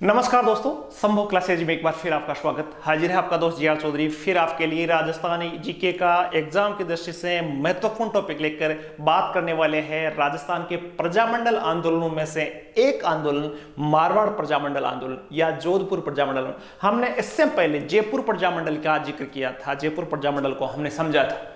नमस्कार दोस्तों, संभव क्लासेज में एक बार फिर आपका स्वागत। हाजिर है आपका दोस्त जी.आर. चौधरी फिर आपके लिए राजस्थानी जीके का एग्जाम की दृष्टि से महत्वपूर्ण टॉपिक लेकर बात करने वाले हैं। राजस्थान के प्रजामंडल आंदोलनों में से एक आंदोलन मारवाड़ प्रजामंडल आंदोलन या जोधपुर प्रजामंडल आंदोलन। हमने इससे पहले जयपुर प्रजामंडल का जिक्र किया था, जयपुर प्रजामंडल को हमने समझा था।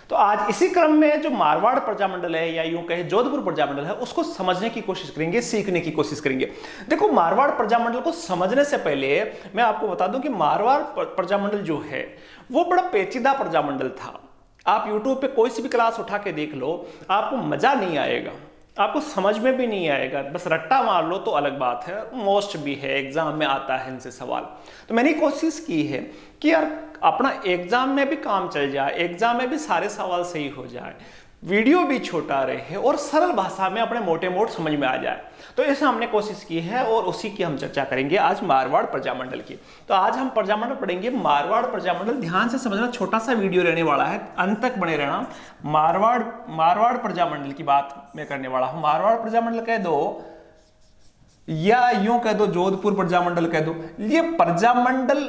तो आज इसी क्रम में जो मारवाड़ प्रजामंडल है या यूं कहे जोधपुर प्रजामंडल है, उसको समझने की कोशिश करेंगे, सीखने की कोशिश करेंगे। देखो, मारवाड़ प्रजामंडल को समझने से पहले मैं आपको बता दूं कि मारवाड़ प्रजामंडल जो है वो बड़ा पेचीदा प्रजामंडल था। आप यूट्यूब पे कोई सी भी क्लास उठा के देख लो, आपको मजा नहीं आएगा, आपको समझ में भी नहीं आएगा। बस रट्टा मार लो तो अलग बात है, मोस्ट भी है, एग्जाम में आता है इनसे सवाल। तो मैंने कोशिश की है कि यार अपना एग्जाम में भी काम चल जाए, एग्जाम में भी सारे सवाल सही हो जाए, वीडियो भी छोटा रहे और सरल भाषा में अपने मोटे मोट समझ में आ जाए। तो ऐसे हमने कोशिश की है और उसी की हम चर्चा करेंगे आज मारवाड़ प्रजामंडल की। तो आज हम प्रजामंडल पढ़ेंगे, मारवाड़ प्रजामंडल। ध्यान से समझना, छोटा सा वीडियो रहने वाला है, अंत तक बने रहना। मारवाड़ प्रजामंडल की बात मैं करने वाला हूं। मारवाड़ प्रजामंडल कह दो या यूं कह दो जोधपुर प्रजामंडल कह दो, ये प्रजामंडल,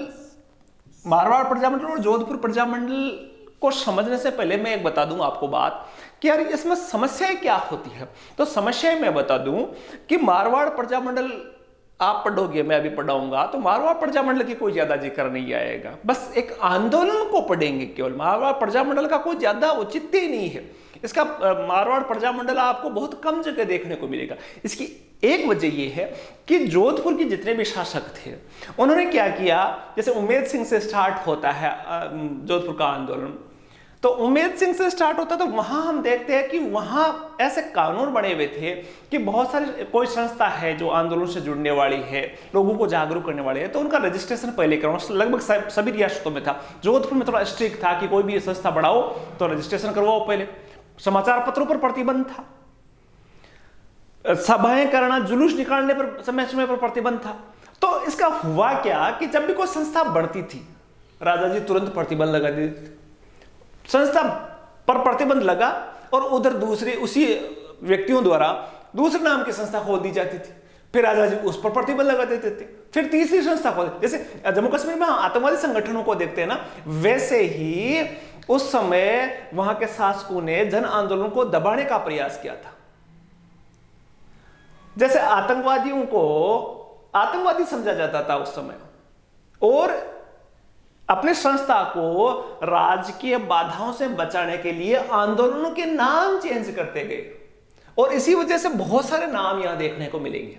मारवाड़ प्रजामंडल और जोधपुर प्रजामंडल को समझने से पहले मैं एक बता दूं आपको बात कि यार इसमें समस्याएं क्या होती है। तो समस्याएं मैं बता दूं कि मारवाड़ प्रजामंडल आप पढ़ोगे, मैं अभी पढ़ाऊंगा, तो मारवाड़ प्रजामंडल की कोई ज्यादा जिक्र नहीं आएगा, बस एक आंदोलन को पढ़ेंगे केवल। मारवाड़ प्रजामंडल का कोई ज्यादा औचित्य ही नहीं है। इसका मारवाड़ प्रजामंडल आपको बहुत कम जगह देखने को मिलेगा। इसकी एक वजह यह है कि जोधपुर के जितने भी शासक थे उन्होंने क्या किया, जैसे उमेद सिंह से स्टार्ट होता है जोधपुर का आंदोलन, तो उमेद सिंह से स्टार्ट होता है। तो वहां हम देखते हैं कि वहां ऐसे कानून बने हुए थे कि बहुत सारी कोई संस्था है जो आंदोलन से जुड़ने वाली है, लोगों को जागरूक करने वाली है, तो उनका रजिस्ट्रेशन पहले करवाना लगभग सभी रियासतों में था। जोधपुर में थोड़ा स्ट्रिक्ट था कि कोई भी संस्था बढ़ाओ तो रजिस्ट्रेशन करवाओ पहले। समाचार पत्रों पर प्रतिबंध था, सभाएं करना, जुलूस निकालने पर समय समय पर प्रतिबंध था। तो इसका हुआ क्या कि जब भी कोई संस्था बढ़ती थी, राजा जी तुरंत प्रतिबंध लगा देते थे। संस्था पर प्रतिबंध लगा और उधर दूसरे उसी व्यक्तियों द्वारा दूसरे नाम की संस्था खोल दी जाती थी, फिर राजा जी उस पर प्रतिबंध लगा देते थे, फिर तीसरी संस्था खोल। जैसे जम्मू कश्मीर में आतंकवादी संगठनों को देखते हैं ना, वैसे ही उस समय वहां के शासकों ने जन आंदोलन को दबाने का प्रयास किया था। जैसे आतंकवादियों को आतंकवादी समझा जाता था उस समय, और अपने संस्था को राजकीय बाधाओं से बचाने के लिए आंदोलनों के नाम चेंज करते गए, और इसी वजह से बहुत सारे नाम यहां देखने को मिलेंगे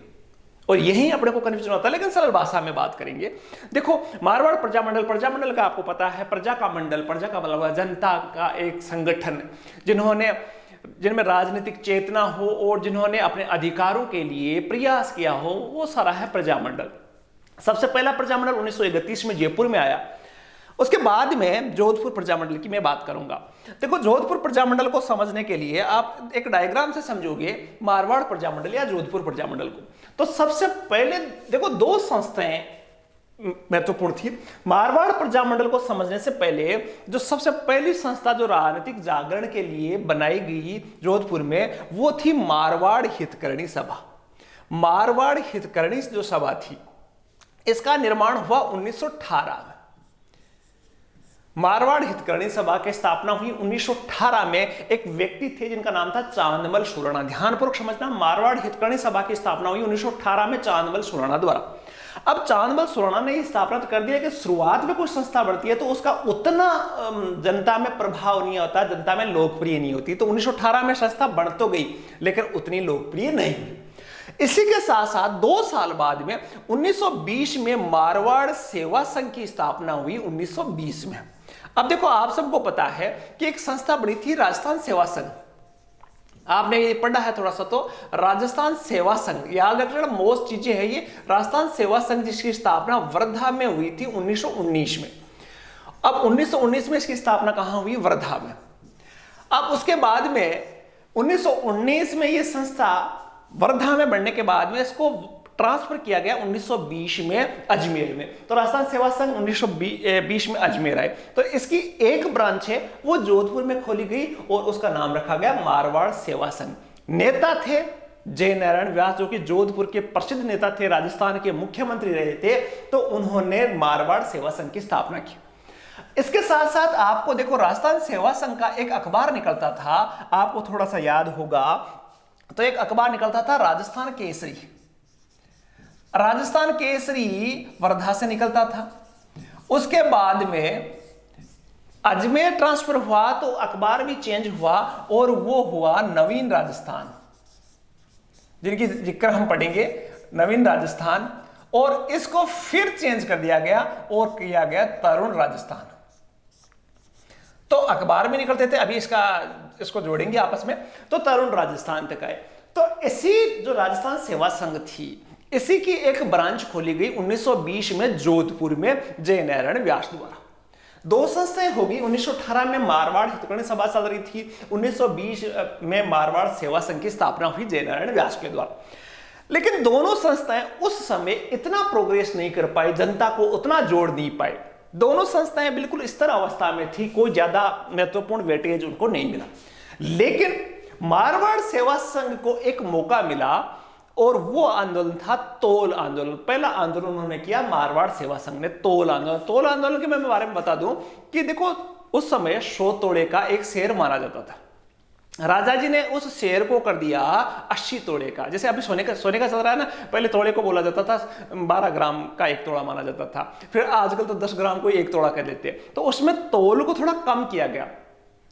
और यही अपने को कन्फ्यूजन होता है। लेकिन सरल भाषा में बात करेंगे। देखो, मारवाड़ प्रजामंडल का आपको पता है, प्रजा का मंडल, प्रजा का मतलब जनता का एक संगठन जिनमें राजनीतिक चेतना हो और जिन्होंने अपने अधिकारों के लिए प्रयास किया हो, वो सारा है प्रजामंडल। सबसे पहला प्रजामंडल 1931 में जयपुर में आया। उसके बाद में जोधपुर प्रजामंडल की मैं बात करूंगा। देखो, जोधपुर प्रजामंडल को समझने के लिए आप एक डायग्राम से समझोगे मारवाड़ प्रजामंडल या जोधपुर प्रजामंडल को। तो सबसे पहले देखो, दो संस्थाएं महत्वपूर्ण थी। मारवाड़ प्रजामंडल को समझने से पहले जो सबसे पहली संस्था जो राजनीतिक जागरण के लिए बनाई गई जोधपुर में, वो थी मारवाड़ हितकरणी सभा। मारवाड़ हितकरणी जो सभा थी, इसका निर्माण हुआ 1918 में। मारवाड़ हितकरणी सभा की स्थापना हुई 1918 में। एक व्यक्ति थे जिनका नाम था चांदमल सुराणा। ध्यानपूर्वक समझना, मारवाड़ हितकरणी सभा की स्थापना हुई 1918 में चांदमल सुराणा द्वारा। अब चांदमल सुराणा ने यह स्थापना कर दिया कि शुरुआत में कोई संस्था बढ़ती है तो उसका उतना जनता में प्रभाव नहीं होता, जनता में लोकप्रिय नहीं होती। तो 1918 में संस्था बढ़ तो गई लेकिन उतनी लोकप्रिय नहीं हुई। इसी के साथ साथ 2 साल बाद में 1920 में मारवाड़ सेवा संघ की स्थापना हुई 1920 में। अब देखो, आप सबको पता है कि एक संस्था बड़ी थी राजस्थान सेवा संघ। आपने ये पढ़ा है थोड़ा सा, तो राजस्थान सेवा संघ याद रखना, मोस्ट चीजें है ये। राजस्थान सेवा संघ जिसकी स्थापना वर्धा में हुई थी 1919 में। अब 1919 में इसकी स्थापना कहां हुई? वर्धा में। अब उसके बाद में 1919 में ये संस्था वर्धा में बढ़ने के बाद में इसको ट्रांसफर किया गया 1920 में अजमेर में। तो राजस्थान सेवा संघ 1920 में अजमेर आए। तो इसकी एक ब्रांच है वो जोधपुर में खोली गई और उसका नाम रखा गया मारवाड़ सेवा संघ। नेता थे जय नारायण व्यास, जो कि जोधपुर के प्रसिद्ध नेता थे, राजस्थान के मुख्यमंत्री रहे थे, तो उन्होंने मारवाड़ सेवा संघ की स्थापना की। इसके साथ साथ आपको देखो, राजस्थान सेवा संघ का एक अखबार निकलता था, आपको थोड़ा सा याद होगा, तो एक अखबार निकलता था राजस्थान केसरी। राजस्थान केसरी वर्धा से निकलता था। उसके बाद में अजमेर ट्रांसफर हुआ तो अखबार भी चेंज हुआ और वो हुआ नवीन राजस्थान, जिनकी जिक्र हम पढ़ेंगे, नवीन राजस्थान। और इसको फिर चेंज कर दिया गया और किया गया तरुण राजस्थान। तो अखबार में निकलते थे, अभी इसको जोड़ेंगे आपस में, तो तरुण राजस्थान तक आए। तो इसी जो राजस्थान सेवा संघ थी, इसी की एक ब्रांच खोली गई 1920 में जोधपुर में जय नारायण व्यास द्वारा। दो संस्थाएं होगी। 1918 में मारवाड़ हितग्राही सभा चल रही थी, 1920 में मारवाड़ सेवा संघ की स्थापना हुई जय नारायण व्यास के द्वारा। लेकिन दोनों संस्थाएं उस समय इतना प्रोग्रेस नहीं कर पाई, जनता को उतना जोड़ नहीं पाई। दोनों संस्थाएं बिल्कुल स्थिर अवस्था में थी, कोई ज्यादा महत्वपूर्ण वेटेज उनको नहीं मिला। लेकिन मारवाड़ सेवा संघ को एक मौका मिला और वो आंदोलन था तोल आंदोलन। पहला आंदोलन उन्होंने किया मारवाड़ सेवा संघ ने, तोल आंदोलन। तोल आंदोलन के मैं बारे में बता दूं कि देखो, उस समय 100 तोड़े का एक शेर माना जाता था। राजा जी ने उस शेर को कर दिया 80 तोड़े का। जैसे अभी सोने का चल रहा है ना, पहले तोड़े को बोला जाता था 12 ग्राम का एक तोड़ा माना जाता था, फिर आजकल तो 10 ग्राम को एक तोड़ा कह देते। तो उसमें तोल को थोड़ा कम किया गया,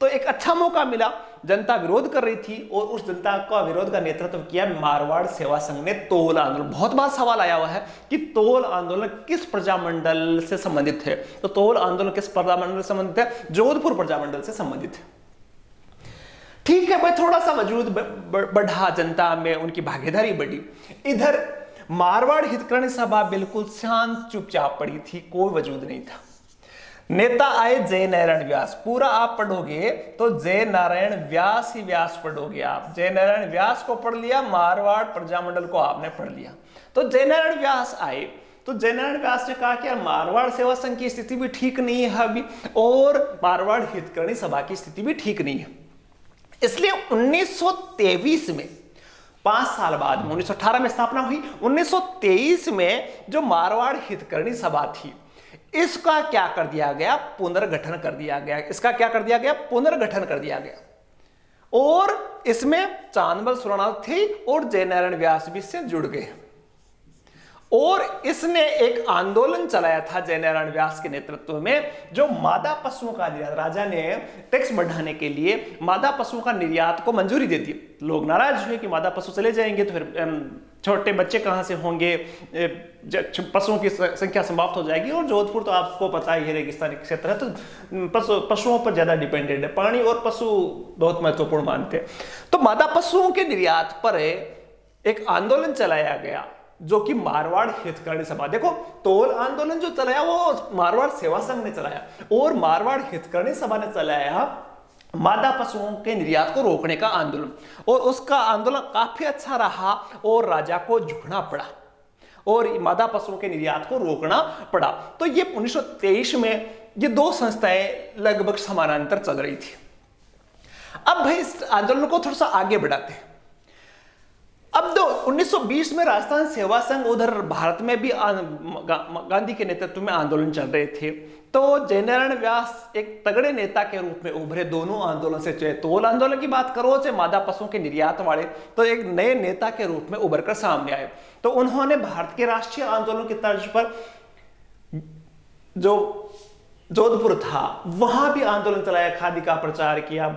तो एक अच्छा मौका मिला। जनता विरोध कर रही थी और उस जनता का विरोध का नेतृत्व किया मारवाड़ सेवा संघ ने। तोल आंदोलन, बहुत बार सवाल आया हुआ है कि तोल आंदोलन किस प्रजामंडल से संबंधित है। तो तोल आंदोलन किस प्रजामंडल से संबंधित है? जोधपुर प्रजामंडल से संबंधित है। ठीक है भाई, थोड़ा सा वजूद बढ़ा, जनता में उनकी भागीदारी बढ़ी। इधर मारवाड़ हितग्राही सभा बिल्कुल शांत चुपचाप पड़ी थी, कोई वजूद नहीं था। नेता आए जय नारायण व्यास। पूरा आप पढ़ोगे तो जय नारायण व्यास ही व्यास पढ़ोगे आप। जय नारायण व्यास को पढ़ लिया, मारवाड़ प्रजामंडल को आपने पढ़ लिया। तो जय नारायण व्यास आए, तो जय नारायण व्यास ने कहा कि यार मारवाड़ सेवा संघ की स्थिति भी ठीक नहीं है अभी, और मारवाड़ हितग्राही सभा की स्थिति भी ठीक नहीं है। इसलिए 1923 में, 5 साल बाद में, 1918 में स्थापना हुई, 1923 में जो मारवाड़ हितग्राही सभा थी, इसका क्या कर दिया गया? पुनर्गठन कर दिया गया। इसका क्या कर दिया गया? पुनर्गठन कर दिया गया। और इसमें चांदमल सुरनाथ थे और जय नारायण व्यास भी इससे जुड़ गए। और इसने एक आंदोलन चलाया था जय नारायण व्यास के नेतृत्व में, जो मादा पशुओं का निर्यात, राजा ने टैक्स बढ़ाने के लिए मादा पशुओं का निर्यात को मंजूरी दे दी। लोग नाराज हुए कि मादा पशु चले जाएंगे तो फिर छोटे बच्चे कहां से होंगे, पशुओं की संख्या समाप्त हो जाएगी। और जोधपुर तो आपको पता ही है, रेगिस्तानी क्षेत्र है, तो पशुओं पर ज्यादा डिपेंडेंट है, पानी और पशु बहुत महत्वपूर्ण मानते हैं। तो मादा पशुओं के निर्यात पर एक आंदोलन चलाया गया, जो कि मारवाड़ हितग्राही सभा। देखो, तोल आंदोलन जो चलाया वो मारवाड़ सेवा संघ ने चलाया, और मारवाड़ हितग्राही सभा ने चलाया मादा पशुओं के निर्यात को रोकने का आंदोलन। और उसका आंदोलन काफी अच्छा रहा और राजा को झुकना पड़ा और मादा पशुओं के निर्यात को रोकना पड़ा। तो ये 1923 में ये दो संस्थाएं लगभग समानांतर चल रही थी। अब भाई इस आंदोलन को थोड़ा सा आगे बढ़ाते हैं। अब तो 1920 में राजस्थान सेवा संघ, उधर भारत में भी गांधी के नेतृत्व में आंदोलन चल रहे थे। तो जय नारायण व्यास एक तगड़े नेता के रूप में उभरे दोनों आंदोलन से। चाहे तोल आंदोलन की बात करो, चाहे मादा पशुओं के निर्यात वाले, तो एक नए नेता के रूप में उभर कर सामने आए। तो उन्होंने भारत के राष्ट्रीय आंदोलन की तर्ज पर जो जोधपुर था वहां भी आंदोलन चलाया, खादी का प्रचार किया,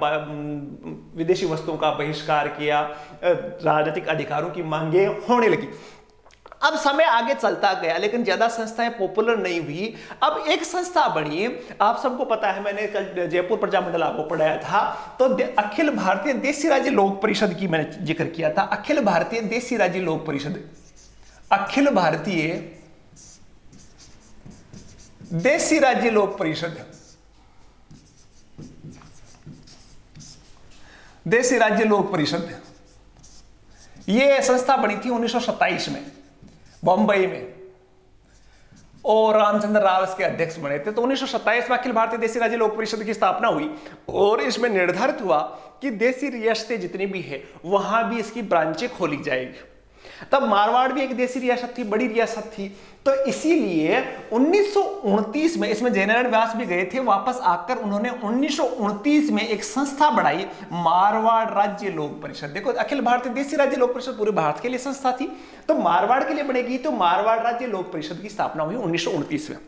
विदेशी वस्तुओं का बहिष्कार किया, राजनीतिक अधिकारों की मांगे होने लगी। अब समय आगे चलता गया, लेकिन ज्यादा संस्थाएं पॉपुलर नहीं हुई। अब एक संस्था बनी, आप सबको पता है, मैंने कल जयपुर प्रजामंडल आपको पढ़ाया था, तो अखिल भारतीय देसी राज्य लोक परिषद की मैंने जिक्र किया था। अखिल भारतीय देसी राज्य लोक परिषद, अखिल भारतीय देसी राज्य लोक परिषद, देसी राज्य लोक परिषद, यह संस्था बनी थी 1927 में बॉम्बई में। और रामचंद्र राव इसके अध्यक्ष बने थे। तो 1927 में अखिल भारतीय देसी राज्य लोक परिषद की स्थापना हुई और इसमें निर्धारित हुआ कि देसी रियासतें जितनी भी है वहां भी इसकी ब्रांचें खोली जाएगी। तब मारवाड़ भी एक देसी रियासत थी, बड़ी रियासत थी, तो इसीलिए 1929 में इसमें जयनारायण व्यास भी गए थे। वापस आकर उन्होंने 1929 में एक संस्था बढ़ाई, मारवाड़ राज्य लोक परिषद। देखो, अखिल भारतीय देसी राज्य लोक परिषद पूरे भारत के लिए संस्था थी, तो मारवाड़ के लिए बनेगी, तो मारवाड़ राज्य लोक परिषद की स्थापना हुई 1929 में।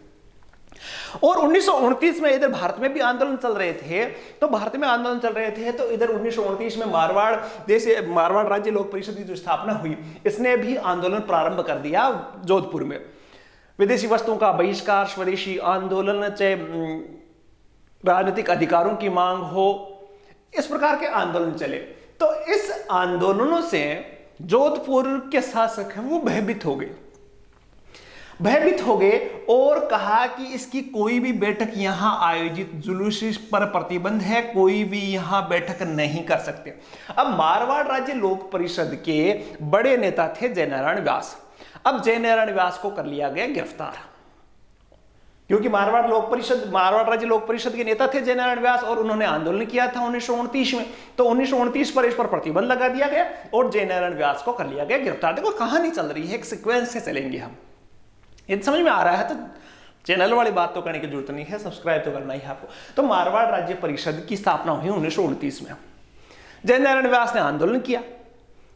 और 1929 में इधर भारत में भी आंदोलन चल रहे थे, तो भारत में आंदोलन चल रहे थे, तो इधर 1929 में मारवाड़ राज्य लोक परिषद की जो स्थापना हुई, इसने भी आंदोलन प्रारंभ कर दिया जोधपुर में। विदेशी वस्तुओं का बहिष्कार, स्वदेशी आंदोलन, चाहे राजनीतिक अधिकारों की मांग हो, इस प्रकार के आंदोलन चले। तो इस आंदोलनों से जोधपुर के शासक हैं वो भयभीत हो गए और कहा कि इसकी कोई भी बैठक यहां आयोजित, जुलूस पर प्रतिबंध है, कोई भी यहां बैठक नहीं कर सकते। अब मारवाड़ राज्य लोक परिषद के बड़े नेता थे जयनारायण व्यास। अब जयनारायण व्यास को कर लिया गया गिरफ्तार, क्योंकि मारवाड़ राज्य लोक परिषद के नेता थे जयनारायण व्यास और उन्होंने आंदोलन किया था 1929 में। तो 1929 पर इस पर प्रतिबंध लगा दिया गया और जयनारायण व्यास को कर लिया गया गिरफ्तार। देखो, कहानी चल रही है, एक सीक्वेंस से चलेंगे हम। यदि समझ में आ रहा है तो चैनल वाली बात तो करने की जरूरत नहीं है, सब्सक्राइब तो करना ही है आपको। तो मारवाड़ राज्य परिषद की स्थापना हुई 1929 में। जयनारायण व्यास ने आंदोलन किया,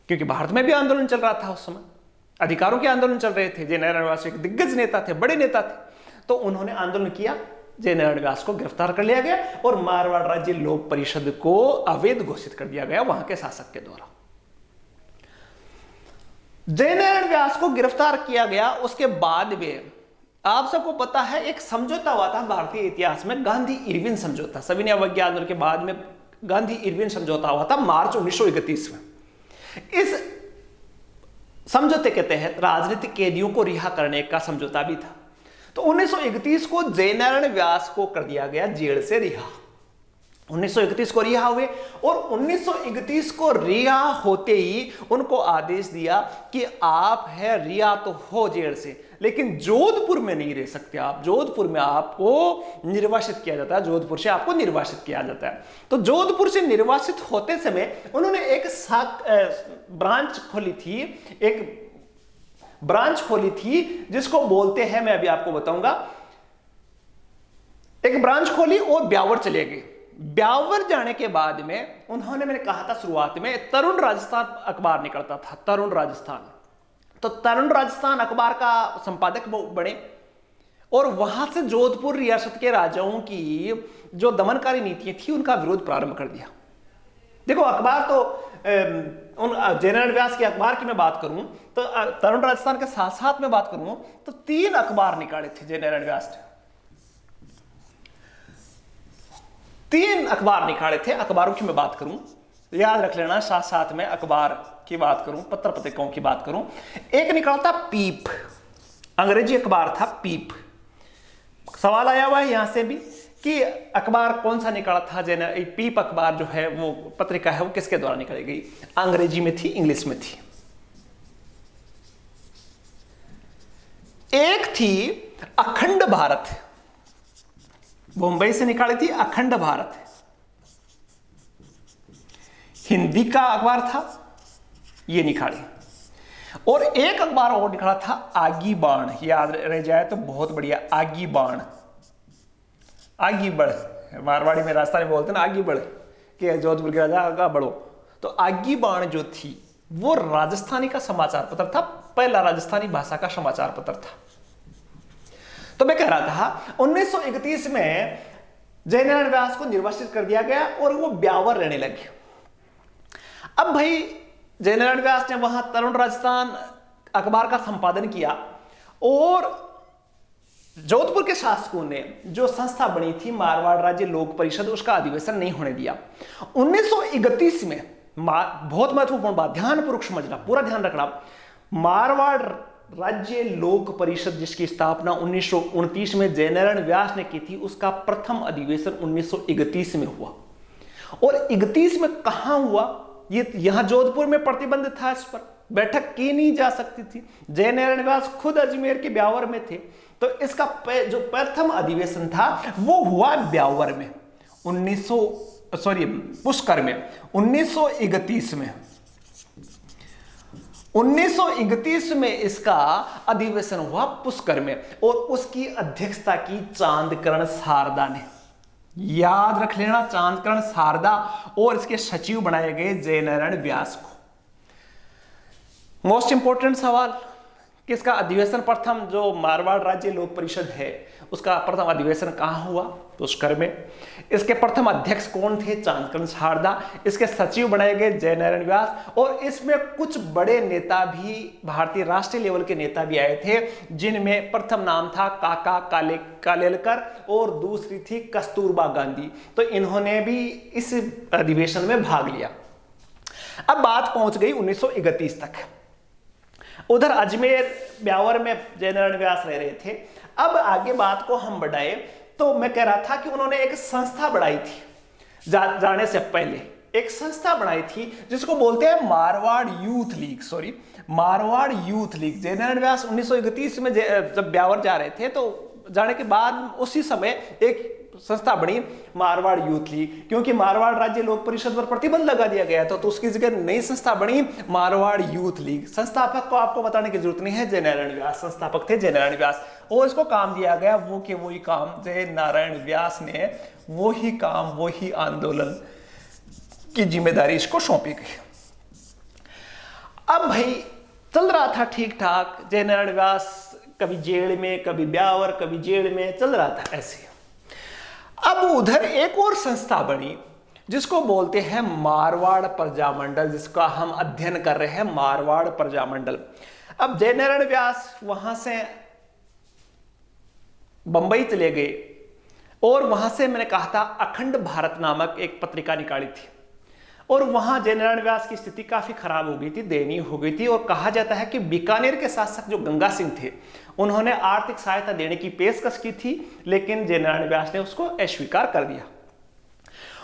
क्योंकि भारत में भी आंदोलन चल रहा था उस समय, अधिकारों के आंदोलन चल रहे थे। जयनारायण व्यास एक दिग्गज नेता थे, बड़े नेता थे, तो उन्होंने आंदोलन किया। जयनारायण व्यास को गिरफ्तार कर लिया गया और मारवाड़ राज्य लोक परिषद को अवैध घोषित कर दिया गया वहां के शासक के द्वारा। जयनारायण व्यास को गिरफ्तार किया गया। उसके बाद में आप सबको पता है एक समझौता हुआ था भारतीय इतिहास में, गांधी इरविन समझौता। सविनय अवज्ञा आंदोलन के बाद में गांधी इरविन समझौता हुआ था मार्च 1931 में। इस समझौते के तहत राजनीतिक कैदियों को रिहा करने का समझौता भी था। तो 1931 को जयनारायण व्यास को कर दिया गया जेल से रिहा। 1931 को रिहा हुए और 1931 को रिहा होते ही उनको आदेश दिया कि आप है रिहा तो हो जेल से, लेकिन जोधपुर में नहीं रह सकते आप। जोधपुर में आपको निर्वासित किया जाता है, जोधपुर से आपको निर्वासित किया जाता है। तो जोधपुर से निर्वासित होते समय उन्होंने एक ब्रांच खोली थी जिसको बोलते हैं, मैं अभी आपको बताऊंगा। एक ब्रांच खोली और ब्यावर चले गए। ब्यावर जाने के बाद में उन्होंने, मैंने कहा था शुरुआत में, तरुण राजस्थान अखबार निकलता था, तरुण राजस्थान। तो तरुण राजस्थान अखबार का संपादक बने और वहां से जोधपुर रियासत के राजाओं की जो दमनकारी नीतियां थी उनका विरोध प्रारंभ कर दिया। देखो, अखबार तो उन जयनारायण व्यास के अखबार की मैं बात करूं तो तरुण राजस्थान के साथ साथ में बात करूं तो 3 अखबार निकाले थे जयनारायण व्यास ने। 3 अखबार निकाले थे। अखबारों की मैं बात करूं, याद रख लेना, साथ साथ में अखबार की बात करूं, पत्र पत्रिकाओं की बात करूं। एक निकला था पीप, अंग्रेजी अखबार था पीप। सवाल आया हुआ है यहां से भी कि अखबार कौन सा निकाला था। पीप अखबार जो है वो पत्रिका है वो किसके द्वारा निकाली गई? अंग्रेजी में थी, इंग्लिश में थी। एक थी अखंड भारत, मुंबई से निकाली थी अखंड भारत, हिंदी का अखबार था, ये निकाली। और एक अखबार और निकाला था आगी बाण, याद रह जाए तो बहुत बढ़िया, आगी बाण, आगी बढ़, मारवाड़ी में राजस्थानी बोलते हैं ना आगी बढ़, कि जोधपुर के राजा आगा बढ़ो। तो आगी बाण जो थी वो राजस्थानी का समाचार पत्र था, पहला राजस्थानी भाषा का समाचार पत्र था। तो मैं कह रहा था 1931 में जयनारायण व्यास को निर्वासित कर दिया गया और वो ब्यावर रहने लगे। अब भाई जयनारायण व्यास ने वहां तरुण राजस्थान अखबार का संपादन किया और जोधपुर के शासकों ने जो संस्था बनी थी मारवाड़ राज्य लोक परिषद, उसका अधिवेशन नहीं होने दिया। 1931 में बहुत महत्वपूर्ण बात, ध्यानपूर्वक समझना, पूरा ध्यान रखना, मारवाड़ राज्य लोक परिषद जिसकी स्थापना 1929 में जयनारायण व्यास ने की थी, उसका प्रथम अधिवेशन 1931 में हुआ। और 31 में कहां हुआ? ये यहां जोधपुर में प्रतिबंध था इस पर, बैठक की नहीं जा सकती थी। जयनारायण व्यास खुद अजमेर के ब्यावर में थे, तो इसका जो प्रथम अधिवेशन था वो हुआ ब्यावर में पुष्कर में 1931 में। 1931 में इसका अधिवेशन हुआ पुष्कर में, और उसकी अध्यक्षता की चांदकरण शारदा ने। याद रख लेना, चांदकरण शारदा, और इसके सचिव बनाए गए जयनारायण व्यास को। मोस्ट इंपोर्टेंट सवाल, किसका अधिवेशन प्रथम, जो मारवाड़ राज्य लोक परिषद है उसका प्रथम अधिवेशन कहां हुआ? पुष्कर में। इसके प्रथम अध्यक्ष कौन थे? चांदकरण शारदा। इसके सचिव बनाए गए जयनारायण व्यास, और इसमें कुछ बड़े नेता भी, भारतीय राष्ट्रीय लेवल के नेता भी आए थे, जिनमें प्रथम नाम था काका कालेलकर और दूसरी थी कस्तूरबा गांधी। तो इन्होंने भी इस अधिवेशन में भाग लिया। अब बात पहुंच गई 1931 तक। उधर अजमेर ब्यावर में जयनारायण व्यास रह रहे थे। अब आगे बात को हम बढ़ाए तो मैं कह रहा था कि उन्होंने एक संस्था बढ़ाई थी। जाने से पहले एक संस्था बनाई थी जिसको बोलते हैं Marwar youth league. Marwar youth league. Jainarayan Vyas 1931 में जब ब्यावर जा रहे थे, तो जाने के बाद उसी समय एक संस्था बनी मारवाड़ यूथ लीग, क्योंकि मारवाड़ राज्य लोक परिषद पर प्रतिबंध लगा दिया गया था, तो उसकी जगह नई संस्था बनी मारवाड़ यूथ लीग। संस्थापक को आपको बताने की जरूरत नहीं है, जयनारायण व्यास संस्थापक थे, जयनारायण व्यास। और इसको काम दिया गया वो कि वही काम, जयनारायण व्यास ने वही काम, वही आंदोलन की जिम्मेदारी इसको सौंपी गई। अब भाई चल रहा था ठीक ठाक, जयनारायण व्यास कभी जेल में, कभी ब्यावर, कभी जेल में, चल रहा था ऐसे। अब उधर एक और संस्था बनी जिसको बोलते हैं मारवाड़ प्रजामंडल, जिसका हम अध्ययन कर रहे हैं, मारवाड़ प्रजामंडल। अब जयनारायण व्यास वहां से बंबई चले गए, और वहां से मैंने कहा था अखंड भारत नामक एक पत्रिका निकाली थी, और वहां जयनारायण व्यास की स्थिति काफी खराब हो गई थी, दयनीय हो गई थी, और कहा जाता है कि बीकानेर के शासक जो गंगा सिंह थे, उन्होंने आर्थिक सहायता देने की पेशकश की थी, लेकिन जयनारायण व्यास ने उसको अस्वीकार कर दिया।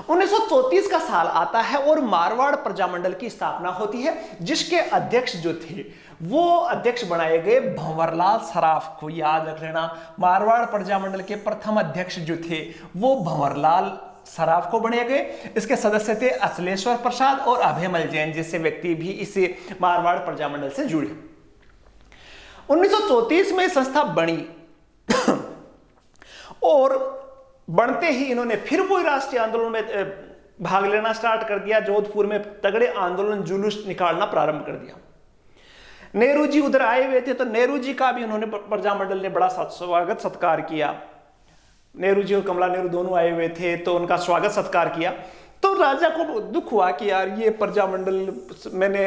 1934 का साल आता है और मारवाड़ प्रजामंडल की स्थापना होती है, जिसके अध्यक्ष जो थे वो अध्यक्ष बनाए गए भंवरलाल सराफ को। याद रख लेना, मारवाड़ प्रजामंडल के प्रथम अध्यक्ष जो थे वो भंवरलाल सराफ को बने गए। इसके सदस्य थे अचलेश्वर प्रसाद और अभयमल जैन जैसे व्यक्ति भी इस मारवाड़ प्रजामंडल से जुड़े। 1934 में संस्था बनी और बनते ही इन्होंने फिर वही राष्ट्रीय आंदोलन में भाग लेना स्टार्ट कर दिया। जोधपुर में तगड़े आंदोलन जुलूस निकालना प्रारंभ कर दिया। नेहरू जी उधर आए हुए थे, तो नेहरू जी का भी उन्होंने, प्रजामंडल ने बड़ा स्वागत सत्कार किया। नेहरू जी और कमला नेहरू दोनों आए हुए थे, तो उनका स्वागत सत्कार किया। तो राजा को दुख हुआ कि यार ये प्रजामंडल, मैंने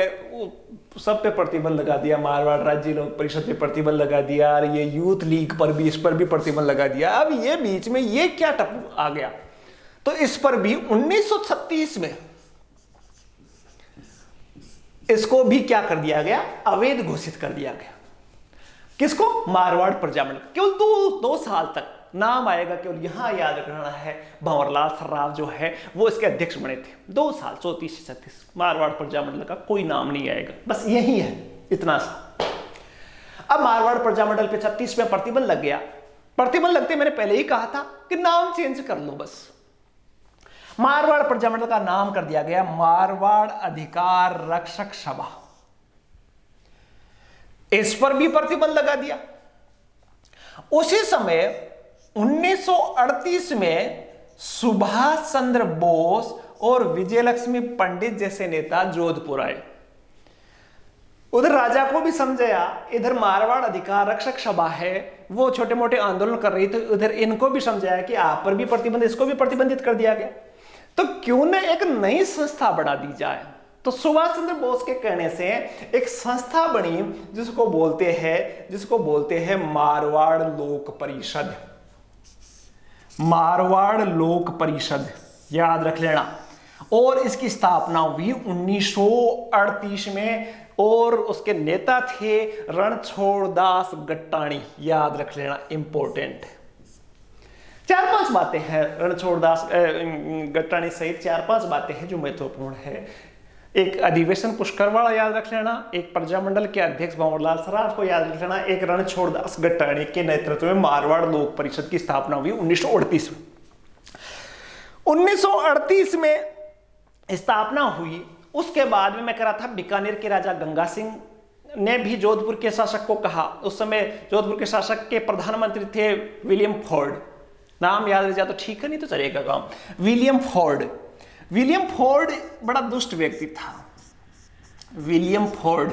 सब पे प्रतिबंध लगा दिया, मारवाड़ राज्य लोक परिषद पे प्रतिबंध लगा दिया, और ये यूथ लीग पर भी, इस पर भी प्रतिबंध लगा दिया, अब ये बीच में ये क्या टप आ गया। तो इस पर भी 1936 में इसको भी क्या कर दिया गया, अवैध घोषित कर दिया गया। किसको? मारवाड़ प्रजामंडल। केवल दो साल तक नाम आएगा, केवल यहां याद रखना है, भंवरलाल सराफ जो है वो इसके अध्यक्ष बने थे। 2 साल, 34 से 36, मारवाड़ प्रजामंडल का कोई नाम नहीं आएगा, बस यही है, इतना सा। अब मारवाड़ प्रजामंडल पे 36 में प्रतिबंध लग गया। प्रतिबंध लगते मैंने पहले ही कहा था कि नाम चेंज कर लो, बस। मारवाड़ प्रजामंडल का नाम कर दिया गया मारवाड़ अधिकार रक्षक सभा। इस पर भी प्रतिबंध लगा दिया। उसी समय 1938 में सुभाष चंद्र बोस और विजयलक्ष्मी पंडित जैसे नेता जोधपुर आए। उधर राजा को भी समझाया, इधर मारवाड़ अधिकार रक्षक सभा है, वो छोटे मोटे आंदोलन कर रही थी, उधर इनको भी समझाया कि आप पर भी प्रतिबंध, इसको भी प्रतिबंधित कर दिया गया, तो क्यों न एक नई संस्था बना दी जाए। तो सुभाष चंद्र बोस के कहने से एक संस्था बनी जिसको बोलते हैं मारवाड़ लोक परिषद। मारवाड़ लोक परिषद, याद रख लेना। और इसकी स्थापना हुई 1938 में, और उसके नेता थे रणछोड़ दास गट्टाणी। याद रख लेना, इंपॉर्टेंट। 4-5 बातें हैं रणछोड़ दास गट्टाणी सहित 4-5 बातें हैं जो महत्वपूर्ण है। एक अधिवेशन पुष्करवाड़ा याद रख लेना, एक प्रजामंडल के अध्यक्ष भंवरलाल सराफ को याद रख लेना, एक रणछोड़दास गट्टाणी के नेतृत्व में मारवाड़ लोक परिषद की स्थापना हुई 1938 में। 1938 में स्थापना हुई। उसके बाद में मैं कह रहा था बीकानेर के राजा गंगा सिंह ने भी जोधपुर के शासक को कहा, उस समय जोधपुर के शासक के प्रधानमंत्री थे विलियम फोर्ड, नाम याद रह जाए तो ठीक है, नहीं तो चलेगा काम। विलियम फोर्ड, विलियम फोर्ड बड़ा दुष्ट व्यक्ति था। विलियम फोर्ड,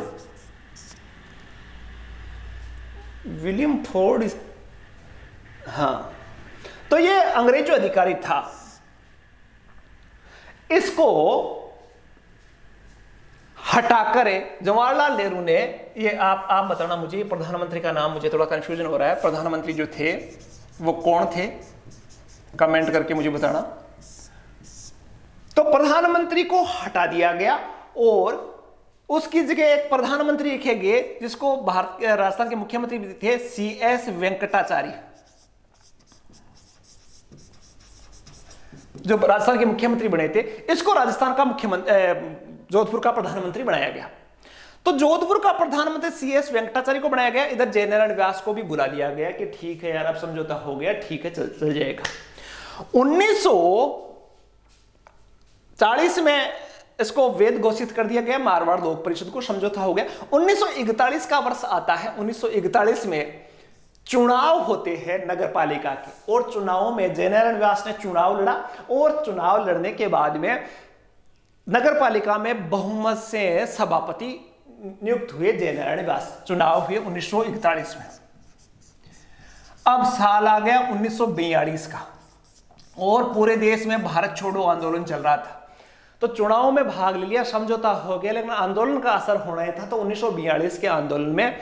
विलियम फोर्ड, हाँ, तो ये अंग्रेजी अधिकारी था। इसको हटाकर जवाहरलाल नेहरू ने, ये आप बताना मुझे, प्रधानमंत्री का नाम मुझे थोड़ा कंफ्यूजन हो रहा है, प्रधानमंत्री जो थे वो कौन थे, कमेंट करके मुझे बताना। तो प्रधानमंत्री को हटा दिया गया और उसकी जगह एक प्रधानमंत्री रखे गए जिसको भारत राजस्थान के मुख्यमंत्री थे CS वेंकटाचारी, जो राजस्थान के मुख्यमंत्री बने थे। इसको राजस्थान का मुख्यमंत्री, जोधपुर का प्रधानमंत्री बनाया गया। तो जोधपुर का प्रधानमंत्री CS वेंकटाचारी को बनाया गया। इधर जयनारायण व्यास को भी बुला लिया गया कि ठीक है यार, अब समझौता हो गया, ठीक है, चल जाएगा। 1940 में इसको वेद घोषित कर दिया गया, मारवाड़ लोक परिषद को, समझौता हो गया। 1941 का वर्ष आता है। 1941 में चुनाव होते हैं नगर पालिका के, और चुनाव में जयनारायण व्यास ने चुनाव लड़ा, और चुनाव लड़ने के बाद में नगर पालिका में बहुमत से सभापति नियुक्त हुए जयनारायण व्यास। चुनाव हुए 1941 में। अब साल आ गया 1942 का, और पूरे देश में भारत छोड़ो आंदोलन चल रहा था। तो चुनाव में भाग ले लिया, समझौता हो गया, लेकिन आंदोलन का असर होना था। तो 1942 के आंदोलन में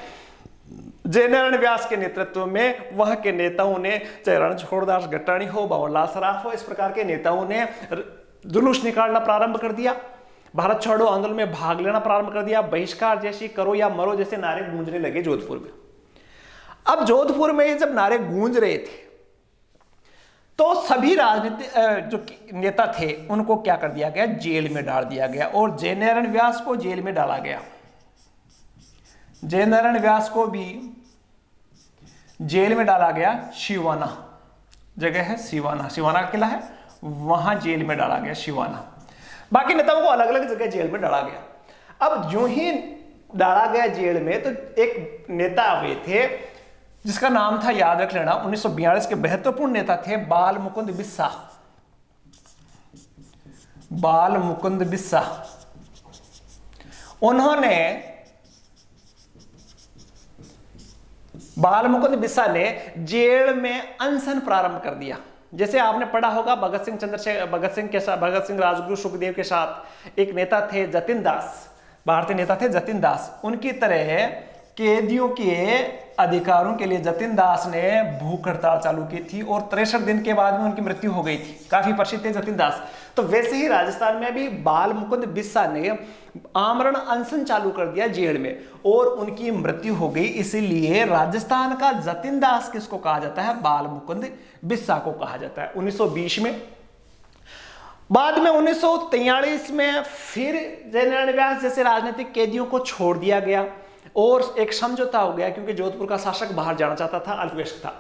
जयनारायण व्यास के नेतृत्व में वहां के नेताओं ने, चाहे रणछोड़दास गट्टाणी हो, भंवरलाल सराफ हो, इस प्रकार के नेताओं ने जुलूस निकालना प्रारंभ कर दिया, भारत छोड़ो आंदोलन में भाग लेना प्रारंभ कर दिया। बहिष्कार जैसी, करो या मरो जैसे नारे गूंजने लगे जोधपुर में। अब जोधपुर में जब नारे गूंज रहे थे तो सभी राजनीतिक जो नेता थे उनको क्या कर दिया गया, जेल में डाल दिया गया। और जयनारायण व्यास को जेल में डाला गया। जयनारायण व्यास को भी जेल में डाला गया। शिवाना जगह है, सिवाना, सिवाना का किला है, वहां जेल में डाला गया शिवाना। बाकी नेताओं को अलग अलग जगह जेल में डाला गया। अब जो ही डाला गया जेल में, तो एक नेता हुए थे जिसका नाम था, याद रख लेना, 1942 के महत्वपूर्ण नेता थे बाल मुकुंद बिस्सा। बाल मुकुंद बिस्सा, उन्होंने, बाल मुकुंद बिस्सा ने जेल में अनशन प्रारंभ कर दिया। जैसे आपने पढ़ा होगा भगत सिंह के साथ, भगत सिंह, राजगुरु, सुखदेव के साथ एक नेता थे जतिन दास, भारतीय नेता थे जतिन दास। उनकी तरह कैदियों के अधिकारों के लिए जतिन दास ने भूख हड़ताल चालू की थी, और 63 दिन के बाद में उनकी मृत्यु हो गई थी। काफी प्रसिद्ध थे जतिन दास। तो वैसे ही राजस्थान में भी बाल मुकुंद बिस्सा ने आमरण अनशन चालू कर दिया जेल में, और उनकी मृत्यु हो गई। इसीलिए राजस्थान का जतिन दास किसको कहा जाता है, बाल मुकुंद बिस्सा को कहा जाता है। 1920 में, बाद में 1943 में फिर जयनारायण व्यास जैसे राजनीतिक कैदियों को छोड़ दिया गया, और एक समझौता हो गया, क्योंकि जोधपुर का शासक बाहर जाना चाहता था, अल्पवयस्क था।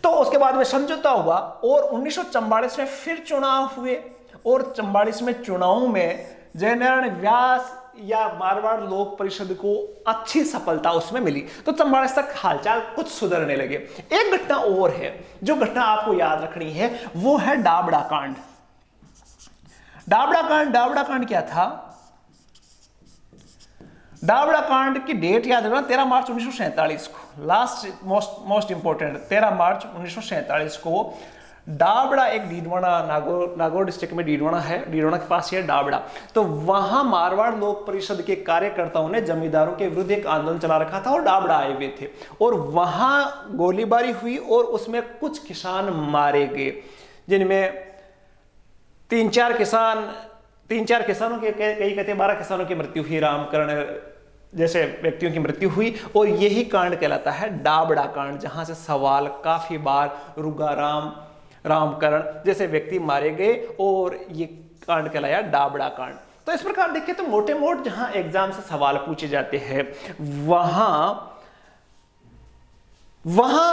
तो उसके बाद में समझौता हुआ, और 1944 में फिर चुनाव हुए, और 44 में चुनाव में जयनारायण व्यास या मारवाड़ लोक परिषद को अच्छी सफलता उसमें मिली। तो 44 तक हालचाल कुछ सुधरने लगे। एक घटना और है, जो घटना आपको याद रखनी है, वो है डाबड़ा कांड। डाबड़ा कांड क्या था? डाबड़ा कांड की डेट याद रखना, 13 मार्च 1947 को, लास्ट मोस्ट इंपोर्टेंट, 13 मार्च 1947 को डाबड़ा, एक डीडवाना, नागौर डिस्ट्रिक्ट में डीडवाना है, डीडवाना के पास ही है डाबड़ा। तो वहां मारवाड़ लोक परिषद के कार्यकर्ताओं ने जमींदारों के विरुद्ध एक आंदोलन चला रखा था, और डाबड़ा आए हुए थे, और वहां गोलीबारी हुई, और उसमें कुछ किसान मारे गए, जिनमें 3-4 किसानों के, कई कहते 12 किसानों की मृत्यु हुई, रामकरण जैसे व्यक्तियों की मृत्यु हुई। और यही कांड कहलाता है डाबड़ा कांड, जहां से सवाल काफी बार रुगाराम, रामकरण जैसे व्यक्ति मारे गए, और ये कांड कहलाया डाबड़ा कांड। तो इस प्रकार देखिए तो मोटे मोट जहां एग्जाम से सवाल पूछे जाते हैं वहां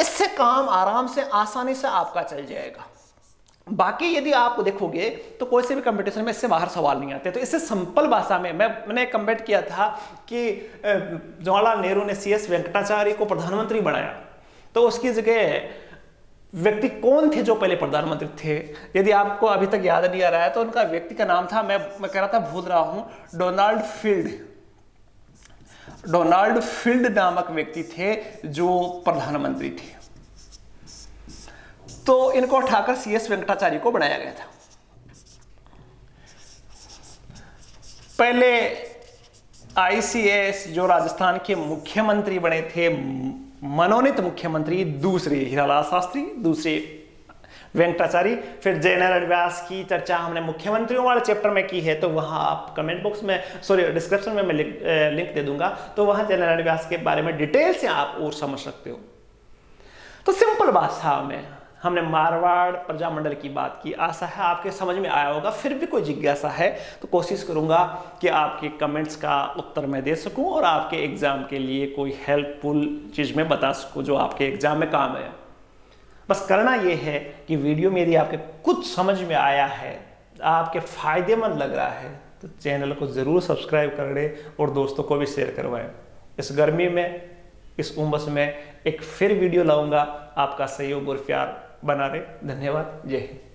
इससे काम आराम से आसानी से आपका चल जाएगा। बाकी यदि आप देखोगे तो कोई से भी कंपटीशन में इससे बाहर सवाल नहीं आते। तो इससे सिंपल भाषा में मैंने कमेंट किया था कि जवाहरलाल नेहरू ने CS वेंकटाचार्य को प्रधानमंत्री बनाया, तो उसकी जगह व्यक्ति कौन थे जो पहले प्रधानमंत्री थे? यदि आपको अभी तक याद नहीं आ रहा है तो उनका व्यक्ति का नाम था, मैं कह रहा था भूल रहा हूं, डोनाल्ड फील्ड नामक व्यक्ति थे जो प्रधानमंत्री थे। तो इनको उठाकर CS वेंकटाचार्य को बनाया गया था। पहले ICS जो राजस्थान के मुख्यमंत्री बने थे, मनोनीत मुख्यमंत्री, दूसरे हीरालाल शास्त्री, दूसरे वेंकटाचार्य। फिर जयनारायण व्यास की चर्चा हमने मुख्यमंत्रियों वाले चैप्टर में की है, तो वहां आप कमेंट बॉक्स में डिस्क्रिप्शन में मैं लिंक दे दूंगा, तो वहां जयनारायण व्यास के बारे में डिटेल से आप और समझ सकते हो। तो सिंपल भाषा में हमने मारवाड़ प्रजामंडल की बात की। आशा है आपके समझ में आया होगा। फिर भी कोई जिज्ञासा है तो कोशिश करूंगा कि आपके कमेंट्स का उत्तर मैं दे सकूं और आपके एग्जाम के लिए कोई हेल्पफुल चीज में बता सकूं जो आपके एग्जाम में काम है। बस करना यह है कि वीडियो में यदि आपके कुछ समझ में आया है, आपके फायदेमंद लग रहा है, तो चैनल को जरूर सब्सक्राइब कर दें और दोस्तों को भी शेयर करवाएं। इस गर्मी में, इस उमस में एक फिर वीडियो लाऊंगा। आपका सहयोग और प्यार बना रहे। धन्यवाद। जय हिंद।